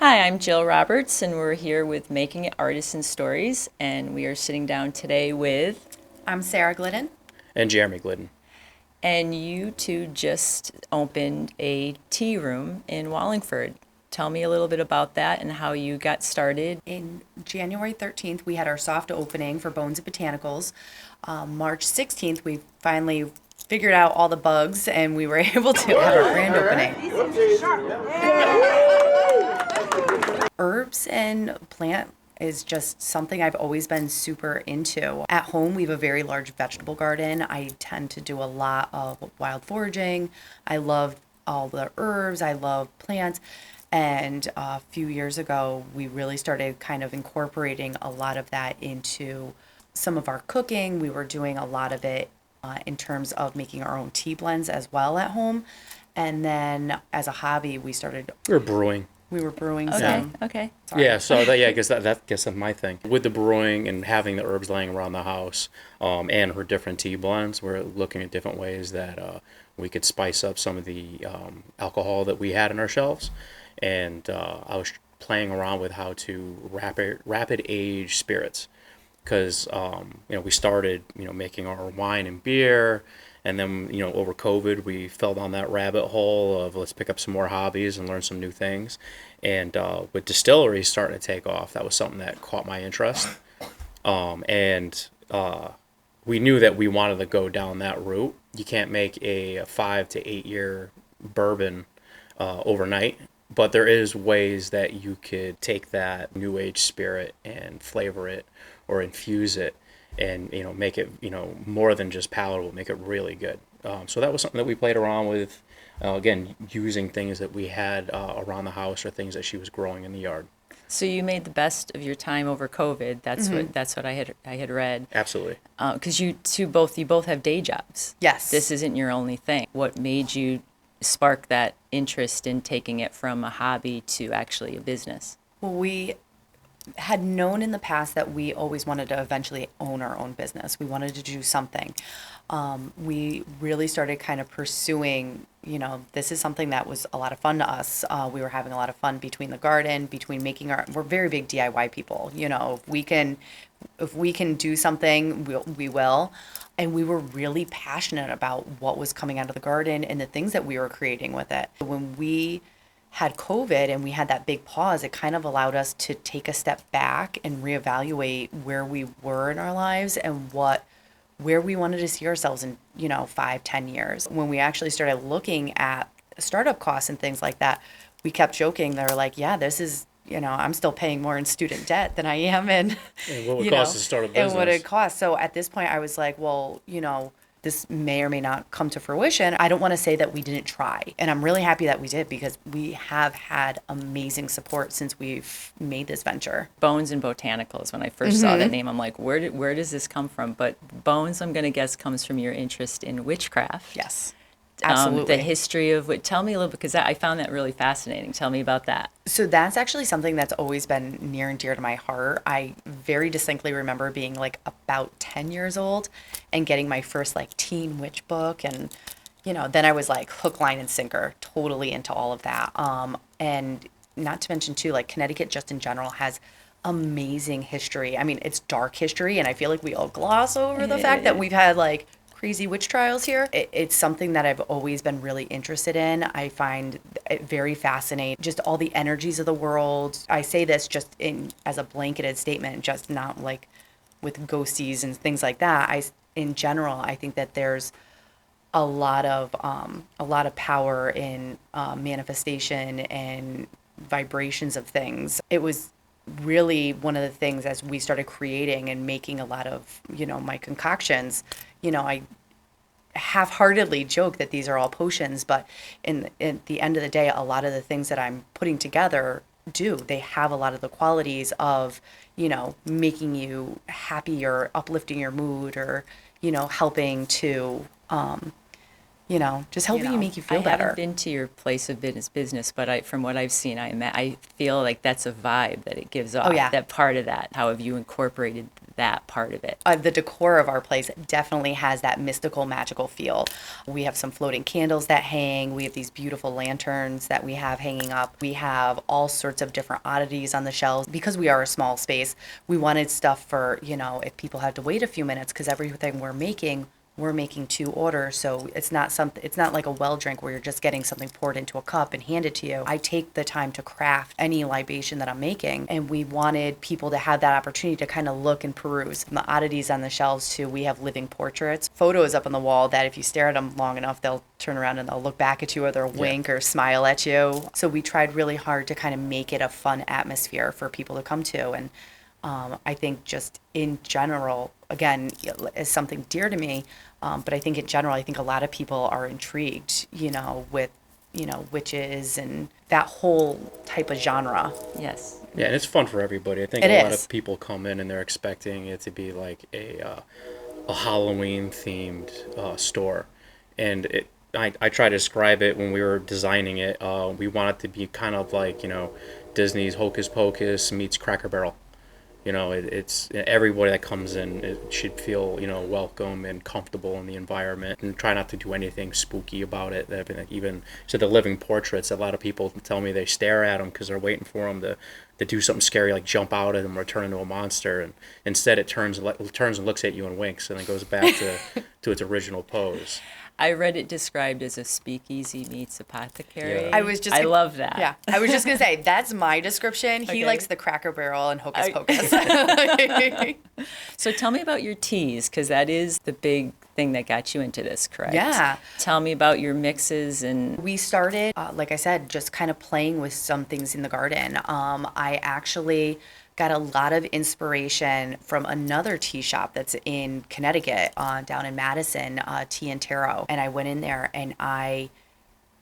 Hi, I'm Jill Roberts, and we're here with Making It Artisan Stories, and we are sitting down today with, I'm Sarah Glidden. And Jeremy Glidden. and you two just opened a tea room in Wallingford. Tell me a little bit about that and how you got started. In January 13th, we had our soft opening for Bones and Botanicals. March 16th, we finally figured out all the bugs and we were able to have our grand opening. Herbs and plant is just something I've always been super into. At home, we have a very large vegetable garden. I tend to do a lot of wild foraging. I love all the herbs. I love plants. And a few years ago, we really started kind of incorporating a lot of that into some of our cooking. We were doing a lot of it in terms of making our own tea blends as well at home. And then as a hobby, we We're brewing. were brewing Okay, some. okay. Sorry. Yeah, so I guess that's my thing. With the brewing and having the herbs laying around the house, and her different tea blends, we're looking at different ways that we could spice up some of the alcohol that we had in our shelves. And I was playing around with how to rapid age spirits, because we started making our wine and beer, and then over COVID we fell down that rabbit hole of let's pick up some more hobbies and learn some new things. And with distilleries starting to take off, that was something that caught my interest. And we knew that we wanted to go down that route. You can't make a 5 to 8 year bourbon overnight. But there is ways that you could take that new age spirit and flavor it or infuse it and make it more than just palatable, make it really good. So that was something that we played around with, again, using things that we had around the house or things that she was growing in the yard. So you made the best of your time over COVID. That's what I had read. Absolutely. Because you both have day jobs. Yes. This isn't your only thing. What made you spark that interest in taking it from a hobby to actually a business? Well, we had known in the past that we always wanted to eventually own our own business. We wanted to do something. We really started kind of pursuing, this is something that was a lot of fun to us. We were having a lot of fun between the garden, between we're very big DIY people. If we can do something, we will. And we were really passionate about what was coming out of the garden and the things that we were creating with it. When we had COVID and we had that big pause, it kind of allowed us to take a step back and reevaluate where we were in our lives and where we wanted to see ourselves in, 5-10 years. When we actually started looking at startup costs and things like that, we kept joking. They were like, yeah, this is, I'm still paying more in student debt than I am in, And what would cost to start a business? and what it costs. So at this point I was like, well, this may or may not come to fruition. I don't want to say that we didn't try. And I'm really happy that we did, because we have had amazing support since we've made this venture. Bones and Botanicals. When I first saw that name, I'm like, where does this come from? But Bones, I'm going to guess, comes from your interest in witchcraft. Yes, absolutely. The history of tell me a little bit, because I found that really fascinating. Tell me about that. So that's actually something that's always been near and dear to my heart. I very distinctly remember being like about 10 years old and getting my first like teen witch book. And, then I was like hook, line, and sinker, totally into all of that. And not to mention too, like Connecticut just in general has amazing history. I mean, it's dark history, and I feel like we all gloss over the fact that we've had like crazy witch trials here. It's something that I've always been really interested in. I find it very fascinating, just all the energies of the world. I say this just as a blanketed statement, just not like with ghosties and things like that. In general, I think that there's a lot of power in manifestation and vibrations of things. It was really one of the things as we started creating and making a lot of my concoctions. I half-heartedly joke that these are all potions, but in the end of the day, a lot of the things that I'm putting together they have a lot of the qualities of making you happy or uplifting your mood or helping to just helping you make you feel I better. haven't been to your place of business, but from what I've seen, I feel like that's a vibe that it gives off. yeah. That part of that. How have you incorporated that part of it? The decor of our place definitely has that mystical, magical feel. We have some floating candles that hang. We have these beautiful lanterns that we have hanging up. We have all sorts of different oddities on the shelves. Because we are a small space, we wanted stuff for, if people had to wait a few minutes, because everything we're making 2 orders, so it's not like a well drink where you're just getting something poured into a cup and handed to you. I take the time to craft any libation that I'm making, and we wanted people to have that opportunity to kind of look and peruse. And the oddities on the shelves too, we have living portraits, photos up on the wall that if you stare at them long enough, they'll turn around and they'll look back at you, or they'll wink or smile at you. So we tried really hard to kind of make it a fun atmosphere for people to come to. And I think just in general, again, is something dear to me. But I think in general, I think a lot of people are intrigued, with, witches and that whole type of genre. Yes. Yeah, and it's fun for everybody. I think It a lot is. of people come in and they're expecting it to be like a Halloween themed store, and I try to describe it when we were designing it. We want it to be kind of like Disney's Hocus Pocus meets Cracker Barrel. It's everybody that comes in, it should feel welcome and comfortable in the environment, and try not to do anything spooky about it. Even so, the living portraits, a lot of people tell me they stare at them because they're waiting for them to do something scary, like jump out at them or turn into a monster, and instead it turns and looks at you and winks, and then goes back to its original pose. I read it described as a speakeasy meets apothecary. Yeah. I love that. Yeah, I was just gonna say that's my description. He Okay. likes the Cracker Barrel and Hocus Pocus. So tell me about your teas, because that is the big thing that got you into this, correct? Yeah. Tell me about your mixes and We started, like I said, just kind of playing with some things in the garden. I actually got a lot of inspiration from another tea shop that's in Connecticut, down in Madison, Tea and Tarot. And I went in there and I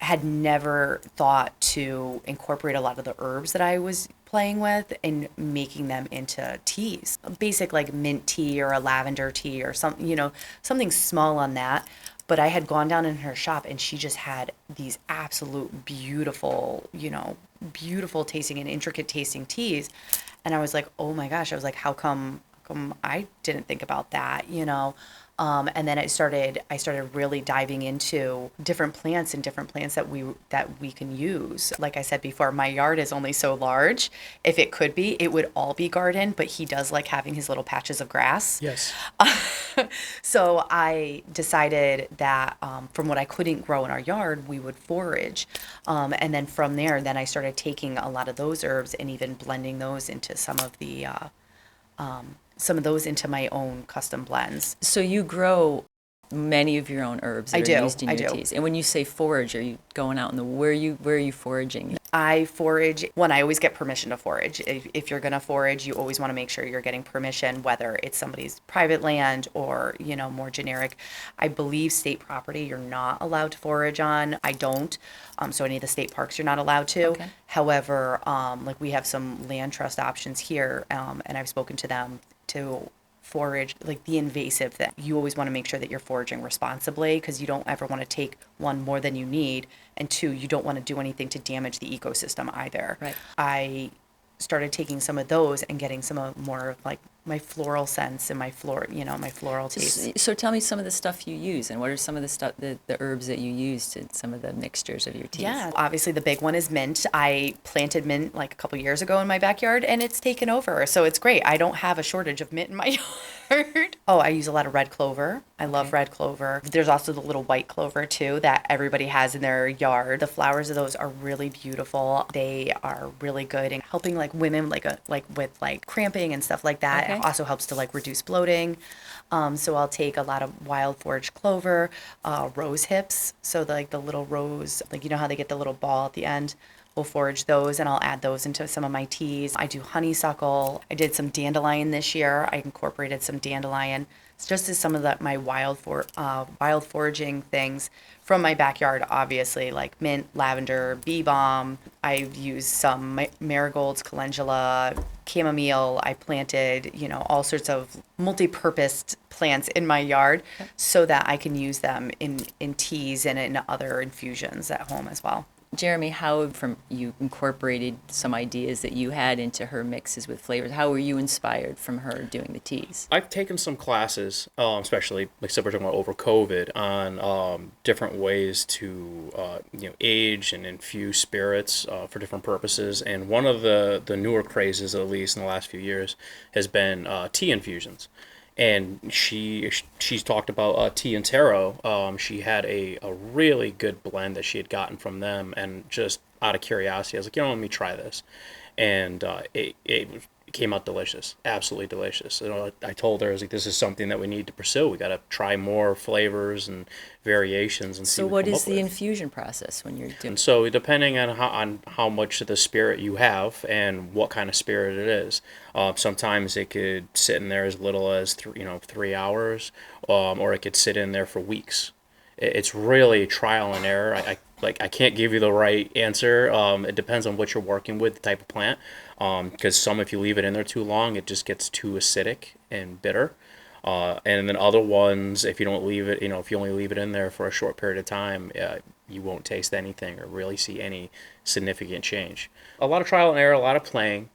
had never thought to incorporate a lot of the herbs that I was playing with and making them into teas. Basic like mint tea or a lavender tea or something small on that. But I had gone down in her shop and she just had these absolute beautiful, beautiful tasting and intricate tasting teas. And I was like, oh my gosh, I was like, how come I didn't think about that, And then I started really diving into different plants that we can use. Like I said before, my yard is only so large. If it could be, it would all be garden, but he does like having his little patches of grass. Yes. So I decided that from what I couldn't grow in our yard, we would forage. And then from there, I started taking a lot of those herbs and even blending those into some of those into my own custom blends. so you grow many of your own herbs that I are do, used in I your do. teas. And when you say forage, are you going out in the where are you foraging? I forage when I always get permission to forage. If you're going to forage, you always want to make sure you're getting permission, whether it's somebody's private land or, more generic. I believe state property you're not allowed to forage on. I don't. So any of the state parks you're not allowed to. Okay. However, like we have some land trust options here, and I've spoken to them to forage like the invasive thing. You always want to make sure that you're foraging responsibly because you don't ever want to take one more than you need, and 2, you don't want to do anything to damage the ecosystem either. Right. I started taking some of those and getting some of more of like my floral scents and my floral taste. So tell me some of the stuff you use, and what are some of the herbs that you used in some of the mixtures of your teas? Yeah, obviously the big one is mint. I planted mint like a couple years ago in my backyard and it's taken over. So it's great. I don't have a shortage of mint in my yard. Oh, I use a lot of red clover. I love red clover. There's also the little white clover too that everybody has in their yard. The flowers of those are really beautiful. They are really good in helping like women like with like cramping and stuff like that. Okay. It also helps to like reduce bloating. So I'll take a lot of wild forage clover, rose hips. So like the little rose, like how they get the little ball at the end. we'll forage those and I'll add those into some of my teas. I do honeysuckle. I did some dandelion this year. I incorporated some dandelion. It's just as some of my wild foraging things from my backyard, obviously, like mint, lavender, bee balm. I've used some marigolds, calendula, chamomile. I planted, all sorts of multi-purposed plants in my yard so that I can use them in teas and in other infusions at home as well. Jeremy, how from you incorporated some ideas that you had into her mixes with flavors? How were you inspired from her doing the teas? I've taken some classes, especially like so we're talking about over COVID, on different ways to age and infuse spirits for different purposes. And one of the newer crazes, at least in the last few years, has been tea infusions. And she's talked about tea and taro. She had a really good blend that she had gotten from them, and just out of curiosity, I was like, let me try this, and it came out delicious, absolutely delicious. I told her, I was like, this is something that we need to pursue. We got to try more flavors and variations and see. So what is the with. infusion process when you're doing? And so depending on how much of the spirit you have and what kind of spirit it is, sometimes it could sit in there as little as 3 hours, or it could sit in there for weeks. It's really trial and error. I can't give you the right answer. It depends on what you're working with, the type of plant. Because some, if you leave it in there too long, it just gets too acidic and bitter. And then other ones, if you don't leave it, if you only leave it in there for a short period of time, you won't taste anything or really see any significant change. A lot of trial and error, a lot of playing.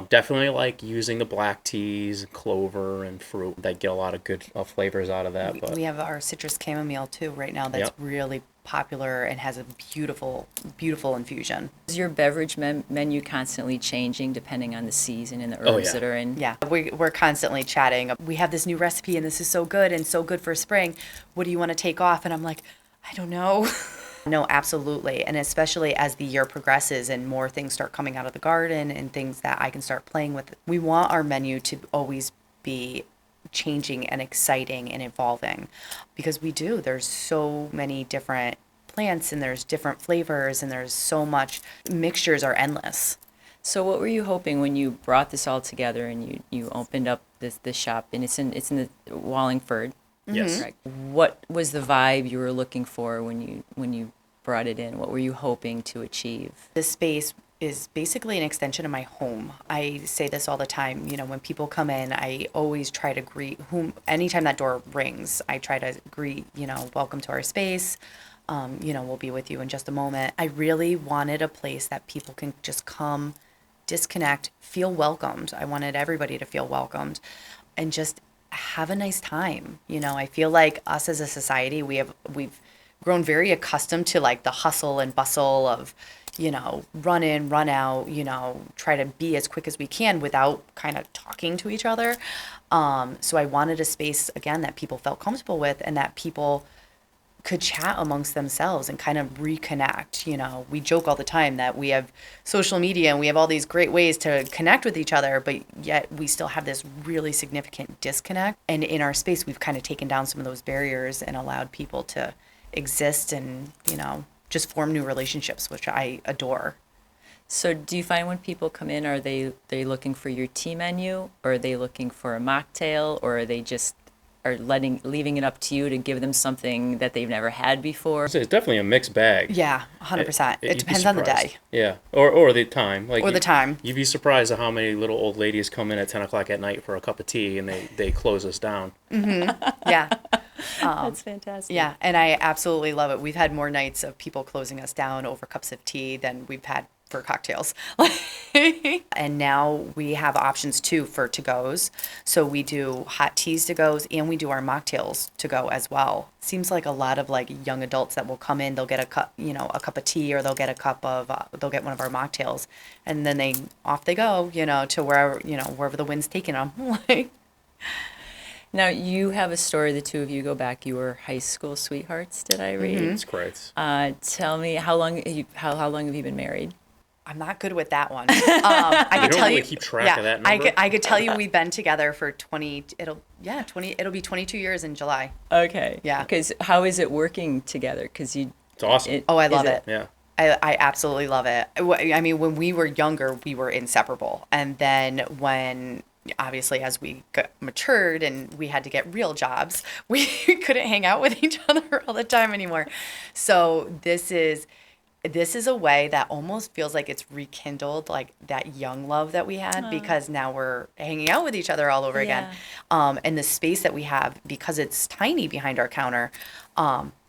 Definitely like using the black teas, clover, and fruit. That get a lot of good flavors out of that. But We have our citrus chamomile too right now. That's really popular and has a beautiful, beautiful infusion. Is your beverage menu constantly changing depending on the season and the herbs that are in? Yeah, we're constantly chatting. We have this new recipe and this is so good and so good for spring. What do you want to take off? And I'm like, I don't know. No, absolutely. And especially as the year progresses and more things start coming out of the garden and things that I can start playing with, we want our menu to always be changing and exciting and evolving, because we do. There's so many different plants and there's different flavors and there's so much. Mixtures are endless. So what were you hoping when you brought this all together and you opened up this shop, and it's in the Wallingford? Yes. Right. What was the vibe you were looking for when you brought it in? What were you hoping to achieve? This space is basically an extension of my home. I say this all the time. When people come in, I always try to greet anytime that door rings, I try to greet, welcome to our space. We'll be with you in just a moment. I really wanted a place that people can just come, disconnect, feel welcomed. I wanted everybody to feel welcomed and just have a nice time. I feel like us as a society, we've grown very accustomed to like the hustle and bustle of, run in, run out, try to be as quick as we can without kind of talking to each other. So I wanted a space, again, that people felt comfortable with and that people could chat amongst themselves and kind of reconnect. We joke all the time that we have social media and we have all these great ways to connect with each other, but yet we still have this really significant disconnect. And in our space, we've kind of taken down some of those barriers and allowed people to exist and, just form new relationships, which I adore. So do you find when people come in, are they looking for your tea menu, or are they looking for a mocktail, or are they just leaving it up to you to give them something that they've never had before? It's definitely a mixed bag. Yeah, 100%. It you'd be depends on the surprised. day. Yeah, or the time. Or the time. You'd be surprised at how many little old ladies come in at 10 o'clock at night for a cup of tea, and they close us down. Yeah. That's fantastic. Yeah, and I absolutely love it. We've had more nights of people closing us down over cups of tea than we've had for cocktails. And now we have options too for to-goes. So we do hot teas to-goes and we do our mocktails to go as well. Seems like a lot of like young adults that will come in, they'll get a cup of tea, or they'll get they'll get one of our mocktails, and then off they go, to wherever the wind's taking them. Now, you have a story, the two of you go back. You were high school sweethearts, did I read? That's great. Tell me, how long have you been married? I'm not good with that one. I You could don't tell really you. keep track of that number? I could tell you we've been together for 20. It'll be 22 years in July. Okay. Yeah. Because how is it working together? Because It's awesome. Oh, I love Is it. Yeah. I absolutely love it. I mean, when we were younger, we were inseparable. And then when, obviously, as we got matured and we had to get real jobs, we couldn't hang out with each other all the time anymore. So this is a way that almost feels like it's rekindled like that young love that we had because now we're hanging out with each other all over again. And the space that we have, because it's tiny behind our counter,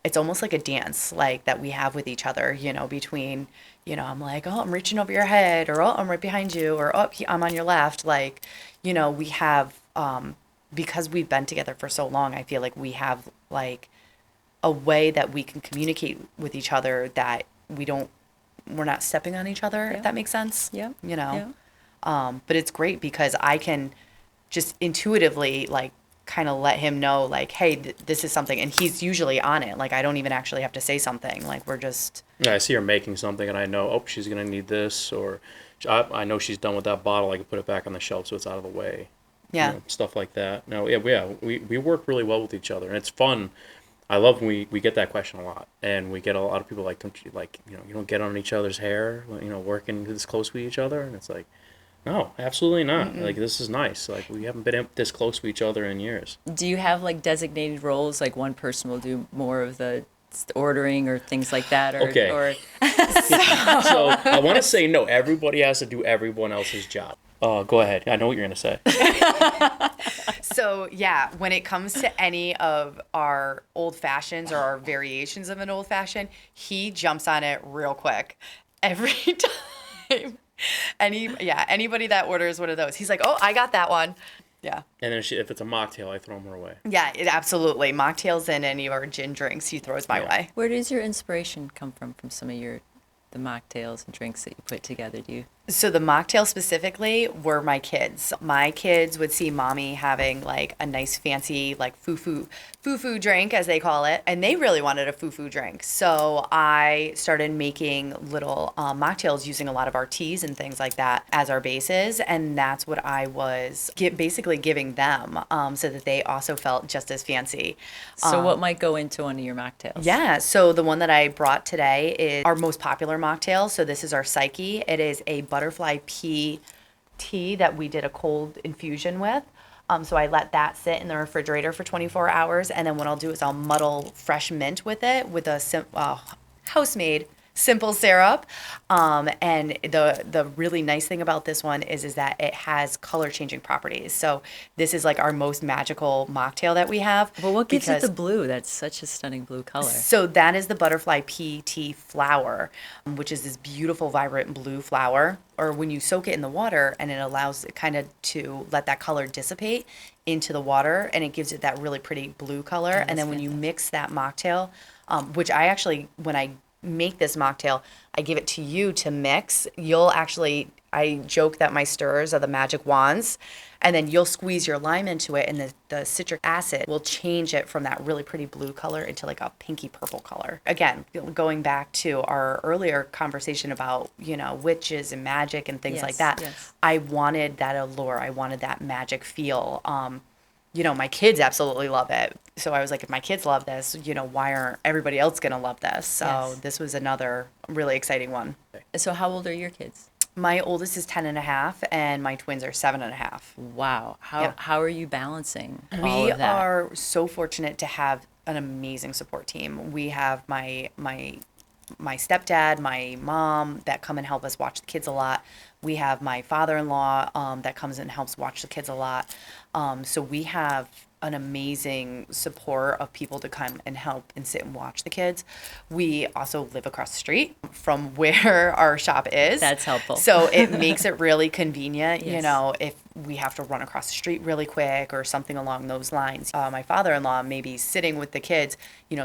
it's almost like a dance like that we have with each other, between, I'm like, oh, I'm reaching over your head, or oh, I'm right behind you, or oh, I'm on your left. Like, we have, because we've been together for so long, I feel like we have like a way that we can communicate with each other that we're not stepping on each other, if that makes sense. Yeah. But it's great because I can just intuitively like kind of let him know like, hey, this is something, and he's usually on it. Like I don't even actually have to say something. Like we're just. Yeah, I see her making something, and I know, oh, she's gonna need this, or I know she's done with that bottle. I can put it back on the shelf so it's out of the way. Yeah. Stuff like that. No, we work really well with each other, and it's fun. I love when we get that question a lot, and we get a lot of people like, don't you like, you don't get on each other's hair, working this close with each other, and it's like, no, absolutely not. Like this is nice. Like we haven't been this close with each other in years. Do you have like designated roles? Like one person will do more of the ordering or things like that, or Okay. or So I want to say no. Everybody has to do everyone else's job. Go ahead. I know what you're gonna say. So yeah, when it comes to any of our old fashions or our variations of an old fashioned, he jumps on it real quick every time. Anybody that orders one of those, he's like, oh, I got that one. Yeah. And then if it's a mocktail, I throw them her way. Yeah, absolutely. Mocktails and any of our gin drinks, he throws my way. where does your inspiration come from some of the mocktails and drinks that you put together? Do you? So the mocktail specifically were my kids. My kids would see mommy having like a nice fancy like foo-foo drink, as they call it, and they really wanted a foo-foo drink. So I started making little mocktails using a lot of our teas and things like that as our bases, and that's what I was basically giving them so that they also felt just as fancy. So what might go into one of your mocktails? Yeah, so the one that I brought today is our most popular mocktail. So this is our Psyche. It is a butterfly pea tea that we did a cold infusion with. So I let that sit in the refrigerator for 24 hours. And then what I'll do is I'll muddle fresh mint with it with a house-made simple syrup. And the really nice thing about this one is that it has color changing properties. So this is like our most magical mocktail that we have. Well, what gives it the blue? That's such a stunning blue color. So that is the butterfly pea tea flower, which is this beautiful, vibrant blue flower. Or when you soak it in the water, and it allows it kind of to let that color dissipate into the water, and it gives it that really pretty blue color. And then when you mix that mocktail, which I actually, when I make this mocktail, I give it to you to mix. I joke that my stirrers are the magic wands, and then you'll squeeze your lime into it, and the citric acid will change it from that really pretty blue color into like a pinky purple color. Again, going back to our earlier conversation about, witches and magic and things like that. Yes. I wanted that allure. I wanted that magic feel. My kids absolutely love it. So I was like, if my kids love this, why aren't everybody else going to love this? So This was another really exciting one. So how old are your kids? My oldest is 10 and a half, and my twins are 7 and a half. Wow. How are you balancing all We of that? are so fortunate to have an amazing support team. We have my stepdad, my mom that come and help us watch the kids a lot. We have my father-in-law that comes and helps watch the kids a lot. So we have an amazing support of people to come and help and sit and watch the kids. We also live across the street from where our shop is. That's helpful. So it makes it really convenient, Yes. if we have to run across the street really quick or something along those lines. My father-in-law may be sitting with the kids,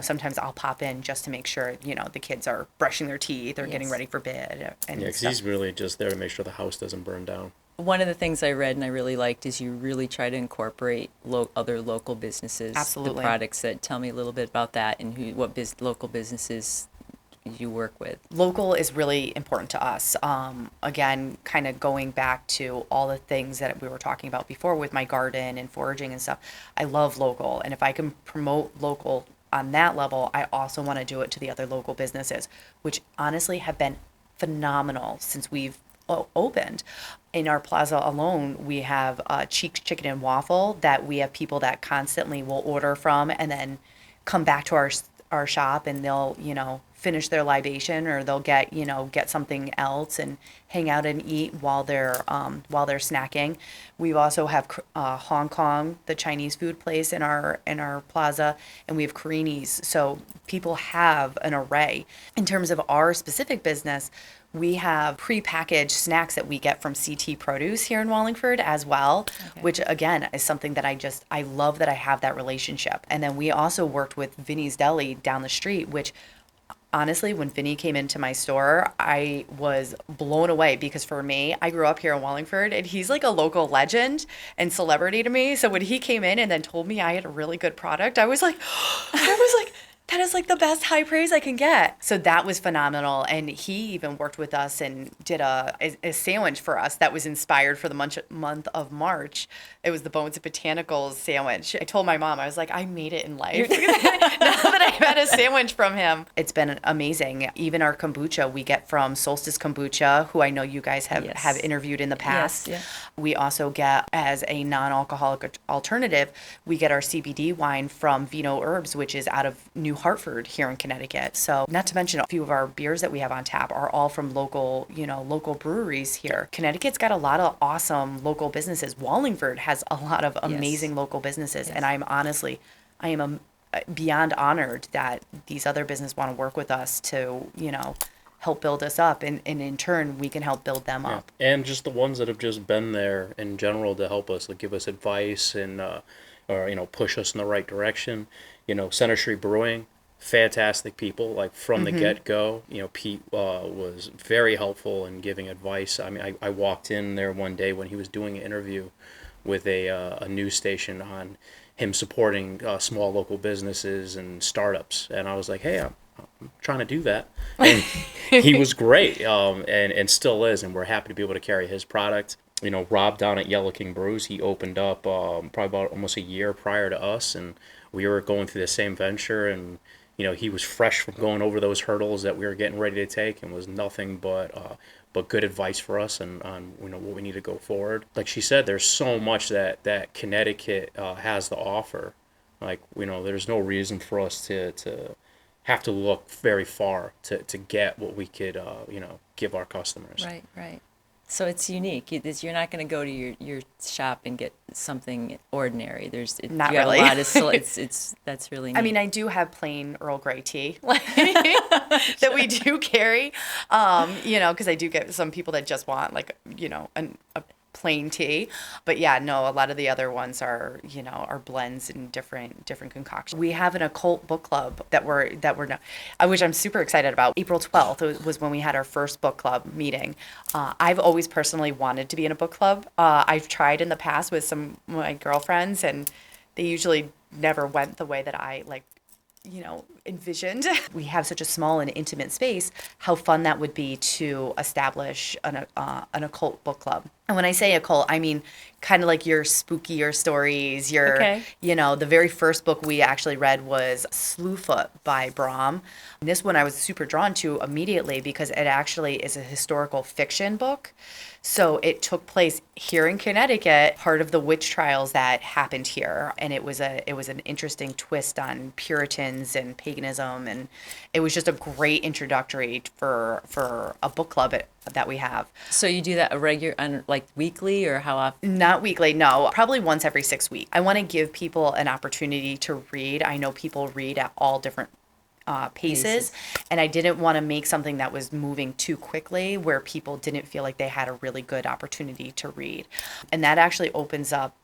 sometimes I'll pop in just to make sure, the kids are brushing their teeth or getting Yes. ready for bed. And Yeah, because he's really just there to make sure the house doesn't burn down. One of the things I read and I really liked is you really try to incorporate other local businesses. Absolutely. The products that. Tell me a little bit about that and what local businesses you work with. Local is really important to us. Again, kind of going back to all the things that we were talking about before with my garden and foraging and stuff. I love local, and if I can promote local on that level, I also want to do it to the other local businesses, which honestly have been phenomenal since we've opened. In our plaza alone, we have Cheeks Chicken and Waffle that we have people that constantly will order from and then come back to our shop, and they'll, finish their libation, or they'll get something else and hang out and eat while they're snacking. We also have Hong Kong, the Chinese food place in our plaza, and we have Karini's. So people have an array. In terms of our specific business, we have prepackaged snacks that we get from CT Produce here in Wallingford as well, which again is something that I love that I have that relationship. And then we also worked with Vinny's Deli down the street, which honestly, when Vinny came into my store, I was blown away because for me, I grew up here in Wallingford and he's like a local legend and celebrity to me. So when he came in and then told me I had a really good product, I was like, that is like the best high praise I can get. So that was phenomenal. And he even worked with us and did a sandwich for us that was inspired for the month of March. It was the Bones and Botanicals sandwich. I told my mom, I was like, I made it in life. Now that I've had a sandwich from him. It's been amazing. Even our kombucha we get from Solstice Kombucha, who I know you guys have interviewed in the past. Yes, We also get, as a non-alcoholic alternative, we get our CBD wine from Vino Herbs, which is out of New Hartford here in Connecticut. So not to mention a few of our beers that we have on tap are all from local breweries here. Connecticut's got a lot of awesome local businesses. Wallingford has a lot of amazing local businesses. And I am beyond honored that these other businesses want to work with us to, help build us up, and in turn we can help build them up. And just the ones that have just been there in general to help us, like give us advice and or push us in the right direction. Center Street Brewing, fantastic people, like from the get-go. Pete was very helpful in giving advice. I mean, I walked in there one day when he was doing an interview with a news station on him supporting small local businesses and startups, and I was like, hey, I'm trying to do that. And he was great, and still is, and we're happy to be able to carry his product. Rob down at Yellow King Brews, he opened up probably about almost a year prior to us, and we were going through the same venture, and he was fresh from going over those hurdles that we were getting ready to take, and was nothing but good advice for us and on what we need to go forward. Like she said, there's so much that Connecticut has to offer. Like there's no reason for us to have to look very far to get what we could give our customers. Right. So it's unique. You're not going to go to your shop and get something ordinary. Not you have really. a lot of that's really neat. I mean, I do have plain Earl Grey tea that we do carry, because I do get some people that just want like, a plain tea. But yeah, no, a lot of the other ones are, are blends and different concoctions. We have an occult book club that we're which I'm super excited about. April 12th was when we had our first book club meeting. I've always personally wanted to be in a book club. I've tried in the past with some of my girlfriends, and they usually never went the way that I envisioned. We have such a small and intimate space, how fun that would be to establish an occult book club. And when I say occult, I mean kind of like your spookier stories, the very first book we actually read was Slewfoot by Brahm. And this one I was super drawn to immediately because it actually is a historical fiction book. So it took place here in Connecticut, part of the witch trials that happened here, and it was an interesting twist on Puritans and paganism, and it was just a great introductory for a book club that we have. So you do that like weekly, or how often? Not weekly, no. Probably once every 6 weeks. I want to give people an opportunity to read. I know people read at all different paces, and I didn't want to make something that was moving too quickly where people didn't feel like they had a really good opportunity to read. And that actually opens up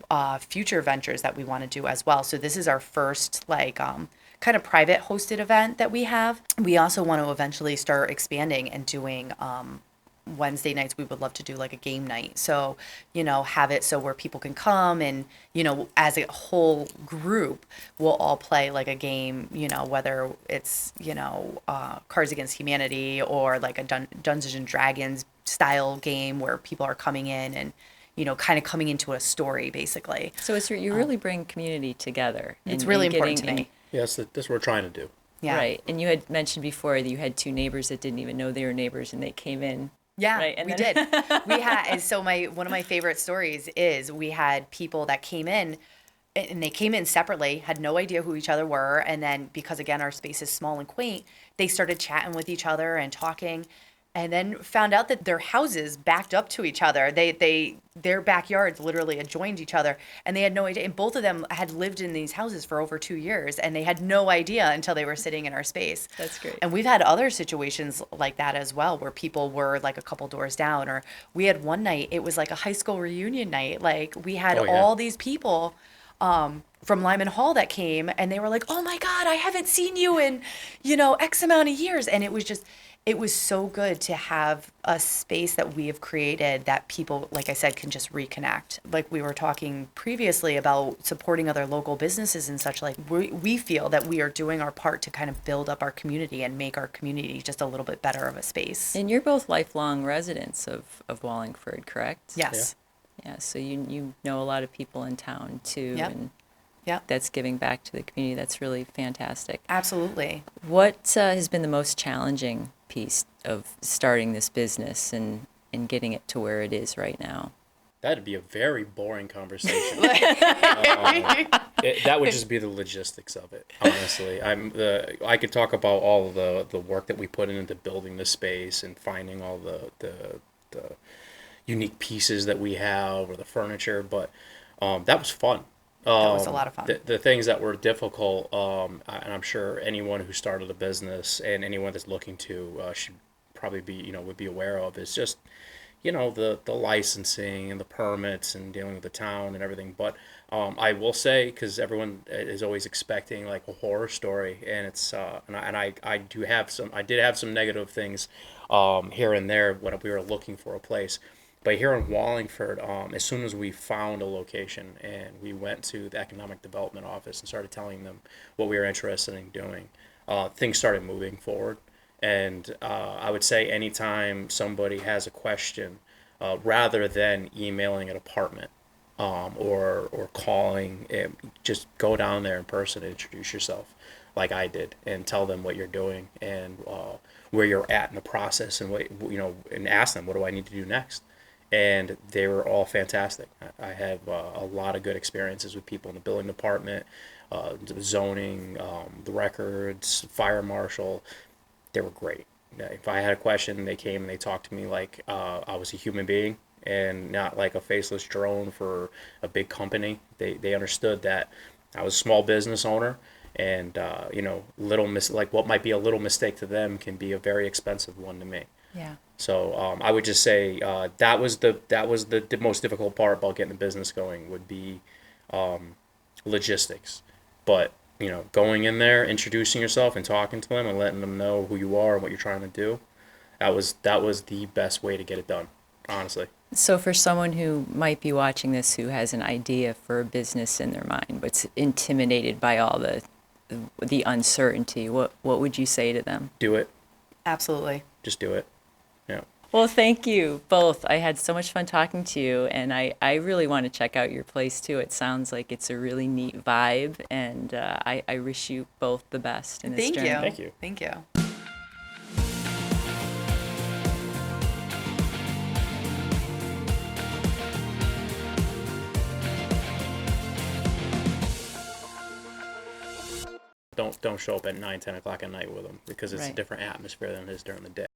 future ventures that we want to do as well. So this is our first kind of private hosted event that we have. We also want to eventually start expanding and doing Wednesday nights. We would love to do like a game night. So, have it so where people can come and, as a whole group, we'll all play like a game, whether it's, Cards Against Humanity or like a Dungeons and Dragons style game where people are coming in and, kind of coming into a story basically. So you really bring community together. It's really important to me. Yes, that's what we're trying to do. Yeah. Right. And you had mentioned before that you had two neighbors that didn't even know they were neighbors and they came in. Yeah, Right, and we then- did. We had, and so one of my favorite stories is we had people that came in, and they came in separately, had no idea who each other were, and then because again our space is small and quaint, they started chatting with each other and talking, and then found out that their houses backed up to each other. Their backyards literally adjoined each other, and they had no idea. And both of them had lived in these houses for over 2 years, and they had no idea until they were sitting in our space. That's great. And we've had other situations like that as well, where people were like a couple doors down. Or we had one night, it was like a high school reunion night. Like we had Oh, yeah. all these people from Lyman Hall that came, and they were like, "Oh my God, I haven't seen you in, X amount of years." And it was so good to have a space that we have created that people, like I said, can just reconnect. Like we were talking previously about supporting other local businesses and such, like we feel that we are doing our part to kind of build up our community and make our community just a little bit better of a space. And you're both lifelong residents of Wallingford, correct? Yes. Yeah, so you know a lot of people in town too, Yep. and Yep. that's giving back to the community. That's really fantastic. Absolutely. What has been the most challenging piece of starting this business and getting it to where it is right now? That'd be a very boring conversation. That would just be the logistics of it, honestly. I could talk about all of the work that we put into building the space and finding all the unique pieces that we have or the furniture, but that was fun. That was a lot of fun. The things that were difficult, and I'm sure anyone who started a business and anyone that's looking to should probably be, would be aware of, is just, the licensing and the permits and dealing with the town and everything. But I will say, because everyone is always expecting like a horror story, and it's I did have some negative things here and there when we were looking for a place. But here in Wallingford, as soon as we found a location and we went to the economic development office and started telling them what we were interested in doing, things started moving forward. And I would say anytime somebody has a question, rather than emailing an apartment or calling, just go down there in person and introduce yourself like I did and tell them what you're doing and where you're at in the process and and ask them, what do I need to do next? And they were all fantastic. I have a lot of good experiences with people in the building department, zoning, the records, fire marshal. They were great. If I had a question, they came and they talked to me like I was a human being and not like a faceless drone for a big company. They understood that I was a small business owner, and like what might be a little mistake to them can be a very expensive one to me. Yeah. So I would just say that was the most difficult part about getting the business going would be logistics. But going in there, introducing yourself, and talking to them, and letting them know who you are and what you're trying to do, that was the best way to get it done, honestly. So for someone who might be watching this who has an idea for a business in their mind but's intimidated by all the uncertainty, what would you say to them? Do it. Absolutely. Just do it. Yeah. Well, thank you both. I had so much fun talking to you, and I really want to check out your place too. It sounds like it's a really neat vibe, and I wish you both the best in this Thank journey. you. Thank you. Thank you. Don't show up at 9, 10 o'clock at night with them because it's a Right. different atmosphere than it is during the day.